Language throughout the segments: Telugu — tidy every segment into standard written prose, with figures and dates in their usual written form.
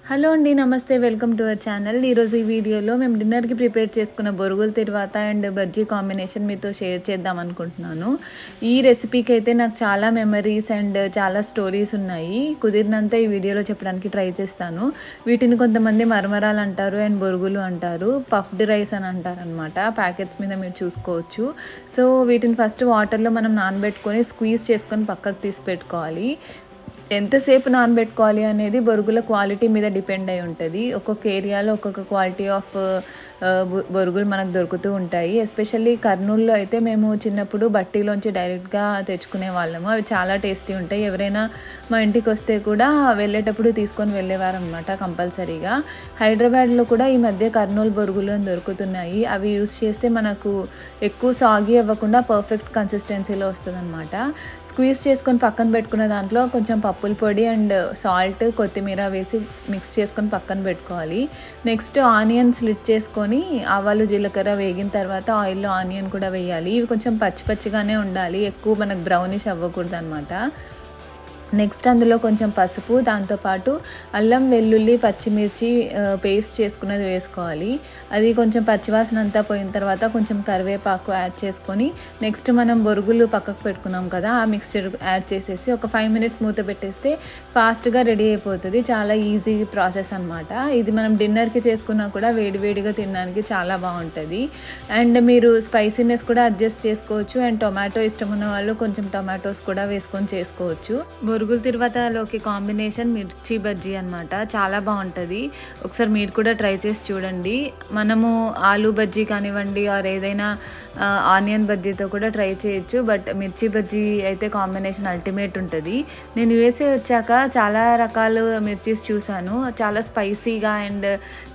హలో అండి, నమస్తే. Welcome to our channel. ఈరోజు ఈ వీడియోలో మేము డిన్నర్కి ప్రిపేర్ చేసుకున్న బొరుగుల తిరువాత అండ్ బజ్జీ కాంబినేషన్ మీతో షేర్ చేద్దాం అనుకుంటున్నాను. ఈ రెసిపీకి అయితే నాకు చాలా మెమరీస్ అండ్ చాలా స్టోరీస్ ఉన్నాయి. కుదిరినంత ఈ వీడియోలో చెప్పడానికి ట్రై చేస్తాను. వీటిని కొంతమంది మరమరాలు అంటారు అండ్ బొరుగులు అంటారు, పఫ్డ్ రైస్ అని అంటారు అనమాట. ప్యాకెట్స్ మీద మీరు చూసుకోవచ్చు. సో వీటిని ఫస్ట్ వాటర్లో మనం నానబెట్టుకొని స్క్వీజ్ చేసుకొని పక్కకు తీసి పెట్టుకోవాలి. ఎంతసేపు నానబెట్టుకోవాలి అనేది బొరుగుల క్వాలిటీ మీద డిపెండ్ అయి ఉంటుంది. ఒక్కొక్క ఏరియాలో ఒక్కొక్క క్వాలిటీ ఆఫ్ బొరుగులు మనకు దొరుకుతూ ఉంటాయి. ఎస్పెషల్లీ కర్నూలులో అయితే మేము చిన్నప్పుడు బట్టీలోంచి డైరెక్ట్గా తెచ్చుకునే వాళ్ళము. అవి చాలా టేస్టీ ఉంటాయి. ఎవరైనా మా ఇంటికి వస్తే కూడా వెళ్ళేటప్పుడు తీసుకొని వెళ్ళేవారు అనమాట కంపల్సరీగా. హైదరాబాద్లో కూడా ఈ మధ్య కర్నూలు బొరుగులు అని దొరుకుతున్నాయి. అవి యూస్ చేస్తే మనకు ఎక్కువ సాగి అవ్వకుండా పర్ఫెక్ట్ కన్సిస్టెన్సీలో వస్తుంది అనమాట. స్క్వీజ్ చేసుకొని పక్కన పెట్టుకున్న దాంట్లో కొంచెం పప్పుల పొడి అండ్ సాల్ట్, కొత్తిమీర వేసి మిక్స్ చేసుకొని పక్కన పెట్టుకోవాలి. నెక్స్ట్ ఆనియన్ స్లిట్ చేసుకొని ఆవాలు జీలకర్ర వేగిన తర్వాత ఆయిల్లో ఆనియన్ కూడా వేయాలి. ఇవి కొంచెం పచ్చి పచ్చిగానే ఉండాలి, ఎక్కువ మనకు బ్రౌనిష్ అవ్వకూడదు అనమాట. నెక్స్ట్ అందులో కొంచెం పసుపు, దాంతోపాటు అల్లం వెల్లుల్లి పచ్చిమిర్చి పేస్ట్ చేసుకున్నది వేసుకోవాలి. అది కొంచెం పచ్చివాసన అంతా పోయిన తర్వాత కొంచెం కరివేపాకు యాడ్ చేసుకొని నెక్స్ట్ మనం బొరుగులు పక్కకు పెట్టుకున్నాం కదా, ఆ మిక్స్చర్ యాడ్ చేసేసి ఒక 5 minutes మూత పెట్టేస్తే ఫాస్ట్గా రెడీ అయిపోతుంది. చాలా ఈజీ ప్రాసెస్ అనమాట. ఇది మనం డిన్నర్కి చేసుకున్నా కూడా వేడివేడిగా తినడానికి చాలా బాగుంటుంది. అండ్ మీరు స్పైసీనెస్ కూడా అడ్జస్ట్ చేసుకోవచ్చు. అండ్ టొమాటో ఇష్టం ఉన్న వాళ్ళు కొంచెం టొమాటోస్ కూడా వేసుకొని చేసుకోవచ్చు. బొరుగుల తిరువాతలోకి కాంబినేషన్ మిర్చి బజ్జీ అనమాట. చాలా బాగుంటుంది. ఒకసారి మీరు కూడా ట్రై చేసి చూడండి. మనము ఆలూ బజ్జీ కానివ్వండి ఆర్ ఏదైనా ఆనియన్ బజ్జీతో కూడా ట్రై చేయొచ్చు. బట్ మిర్చి బజ్జీ అయితే కాంబినేషన్ అల్టిమేట్ ఉంటుంది. నేను యూఎస్ఏ వచ్చాక చాలా రకాల మిర్చీస్ చూశాను. చాలా స్పైసీగా అండ్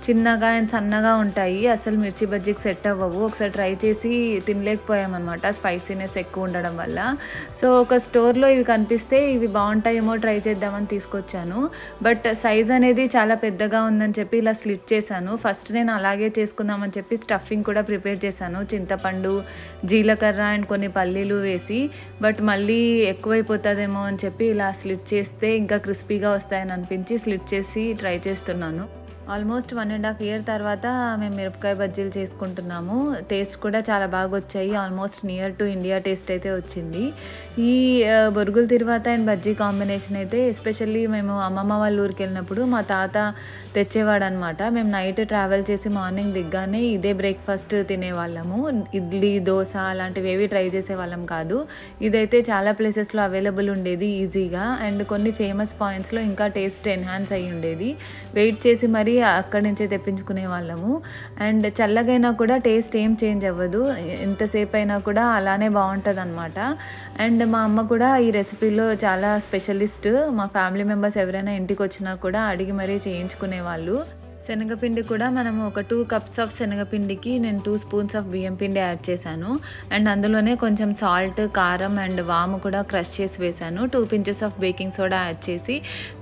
చిన్నగా అండ్ సన్నగా ఉంటాయి. అసలు మిర్చి బజ్జీకి సెట్ అవ్వవు. ఒకసారి ట్రై చేసి తినలేకపోయామన్నమాట, స్పైసీనెస్ ఎక్కువ ఉండడం వల్ల. సో ఒక స్టోర్లో ఇవి కనిపిస్తే ఇవి బాగుంటాయేమో ట్రై చేద్దామని తీసుకొచ్చాను. బట్ సైజ్ అనేది చాలా పెద్దగా ఉందని చెప్పి ఇలా స్లిట్ చేశాను. ఫస్ట్ నేను అలాగే చేసుకుందామని చెప్పి స్టఫింగ్ కూడా ప్రిపేర్ చేశాను, చింతపండు, జీలకర్ర అండ్ కొన్ని పల్లీలు వేసి. బట్ మళ్ళీ ఎక్కువైపోతుందేమో అని చెప్పి ఇలా స్లిట్ చేస్తే ఇంకా క్రిస్పీగా వస్తాయని అనిపించి స్లిట్ చేసి ట్రై చేస్తున్నాను. ఆల్మోస్ట్ 1.5 year తర్వాత మేము మిరపకాయ బజ్జీలు చేసుకుంటున్నాము. టేస్ట్ కూడా చాలా బాగా వచ్చాయి. Almost near to India taste అయితే వచ్చింది. ఈ బొరుగుల తిరువాత అండ్ బజ్జీ కాంబినేషన్ అయితే ఎస్పెషల్లీ మేము అమ్మమ్మ వాళ్ళ ఊరికి వెళ్ళినప్పుడు మా తాత తెచ్చేవాడు అనమాట. మేము నైట్ ట్రావెల్ చేసి మార్నింగ్ దిగ్గానే ఇదే బ్రేక్ఫాస్ట్ తినేవాళ్ళము. ఇడ్లీ, దోశ అలాంటివి ఏవి ట్రై చేసేవాళ్ళం కాదు. ఇదైతే చాలా ప్లేసెస్లో అవైలబుల్ ఉండేది ఈజీగా. అండ్ కొన్ని ఫేమస్ పాయింట్స్లో ఇంకా టేస్ట్ ఎన్హాన్స్ అయ్యి ఉండేది. వెయిట్ చేసి మరీ అక్కడి నుంచే తెప్పించుకునే వాళ్ళము. అండ్ చల్లగైనా కూడా టేస్ట్ ఏం చేంజ్ అవ్వదు, ఎంతసేపు అయినా కూడా అలానే బాగుంటుంది అనమాట. అండ్ మా అమ్మ కూడా ఈ రెసిపీలో చాలా స్పెషలిస్ట్. మా ఫ్యామిలీ మెంబర్స్ ఎవరైనా ఇంటికి వచ్చినా కూడా అడిగి మరీ చేయించుకునేవాళ్ళు. శనగపిండి కూడా మనము ఒక 2 cups ఆఫ్ శనగపిండికి నేను 2 spoons ఆఫ్ బియ్యం పిండి యాడ్ చేశాను. అండ్ అందులోనే కొంచెం సాల్ట్, కారం అండ్ వాము కూడా క్రష్ చేసి వేశాను. 2 pinches of baking soda add చేసి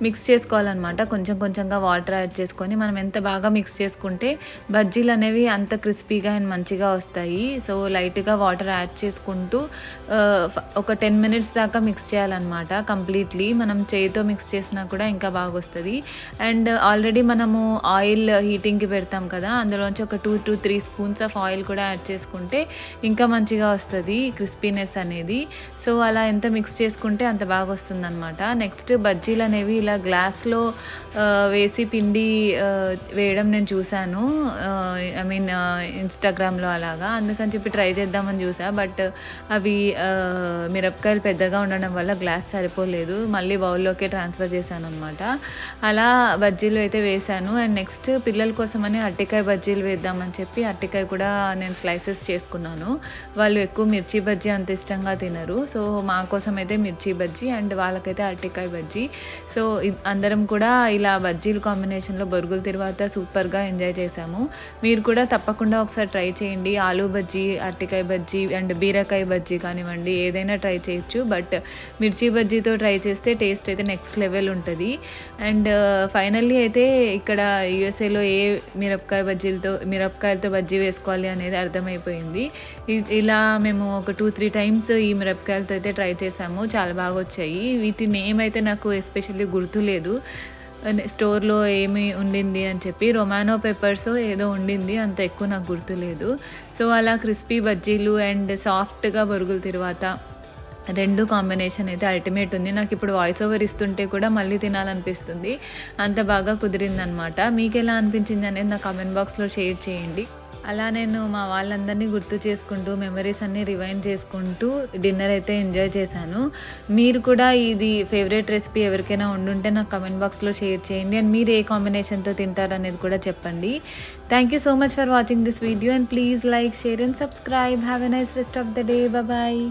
మిక్స్ చేసుకోవాలన్నమాట. కొంచెం కొంచెంగా వాటర్ యాడ్ చేసుకొని మనం ఎంత బాగా మిక్స్ చేసుకుంటే బజ్జీలు అనేవి అంత క్రిస్పీగా అండ్ మంచిగా వస్తాయి. సో లైట్గా వాటర్ యాడ్ చేసుకుంటూ ఒక 10 minutes దాకా మిక్స్ చేయాలన్నమాట కంప్లీట్లీ. మనం చేయితో మిక్స్ చేసినా కూడా ఇంకా బాగా వస్తుంది. అండ్ ఆల్రెడీ మనము ఆయిల్ హీటింగ్కి పెడతాం కదా, అందులోంచి ఒక 2 to 3 spoons ఆఫ్ ఆయిల్ కూడా యాడ్ చేసుకుంటే ఇంకా మంచిగా వస్తుంది క్రిస్పీనెస్ అనేది. సో అలా ఎంత మిక్స్ చేసుకుంటే అంత బాగా వస్తుంది అనమాట. నెక్స్ట్ బజ్జీలు అనేవి ఇలా గ్లాస్లో వేసి పిండి వేయడం నేను చూశాను, ఐ మీన్ ఇన్స్టాగ్రామ్లో అలాగా. అందుకని చెప్పి ట్రై చేద్దామని చూసా. బట్ అవి మిరపకాయలు పెద్దగా ఉండడం వల్ల గ్లాస్ సరిపోలేదు, మళ్ళీ బౌల్లోకే ట్రాన్స్ఫర్ చేశాను అనమాట. అలా బజ్జీలు అయితే వేశాను. అండ్ నెక్స్ట్ పిల్లల కోసమని అరటికాయ బజ్జీలు వేద్దామని చెప్పి అరటికాయ కూడా నేను స్లైసెస్ చేసుకున్నాను. వాళ్ళు ఎక్కువ మిర్చి బజ్జీ అంత ఇష్టంగా తినరు. సో మా కోసం అయితే మిర్చి బజ్జీ అండ్ వాళ్ళకైతే అరటికాయ బజ్జీ. సో అందరం కూడా ఇలా బజ్జీల కాంబినేషన్లో బొరుగుల తిరువాత సూపర్గా ఎంజాయ్ చేశాము. మీరు కూడా తప్పకుండా ఒకసారి ట్రై చేయండి. ఆలూ బజ్జీ, అరటికాయ బజ్జీ అండ్ బీరకాయ బజ్జీ కానివ్వండి, ఏదైనా ట్రై చేయొచ్చు. బట్ మిర్చి బజ్జీతో ట్రై చేస్తే టేస్ట్ అయితే నెక్స్ట్ లెవెల్ ఉంటుంది. అండ్ ఫైనల్లీ అయితే ఇక్కడ యూఎస్ఏలో ఏ మిరపకాయలతో బజ్జీ వేసుకోవాలి అనేది అర్థమైపోయింది. ఇలా మేము ఒక 2-3 times ఈ మిరపకాయలతో అయితే ట్రై చేసాము. చాలా బాగా వచ్చాయి. వీటి నేమ్ అయితే నాకు ఎస్పెషల్లీ గుర్తులేదు. స్టోర్లో ఏమి ఉండింది అని చెప్పి రొమానో పెప్పర్స్ ఏదో ఉండింది, అంత ఎక్కువ నాకు గుర్తులేదు. సో అలా క్రిస్పీ బజ్జీలు అండ్ సాఫ్ట్గా బొరుగుల తిరువాత రెండు కాంబినేషన్ అయితే అల్టిమేట్ ఉంది. నాకు ఇప్పుడు వాయిస్ ఓవర్ ఇస్తుంటే కూడా మళ్ళీ తినాలనిపిస్తుంది, అంత బాగా కుదిరిందనమాట. మీకు ఎలా అనిపించింది అనేది నా కామెంట్ బాక్స్లో షేర్ చేయండి. అలా నేను మా వాళ్ళందరినీ గుర్తు చేసుకుంటూ మెమరీస్ అన్నీ రివైండ్ చేసుకుంటూ డిన్నర్ అయితే ఎంజాయ్ చేశాను. మీరు కూడా ఇది ఫేవరెట్ రెసిపీ ఎవరికైనా ఉండుంటే నాకు కామెంట్ బాక్స్లో షేర్ చేయండి. అండ్ మీరు ఏ కాంబినేషన్తో తింటారు అనేది కూడా చెప్పండి. Thank you so much for watching this video and please like, share and subscribe. Have a nice rest of the day. Bye.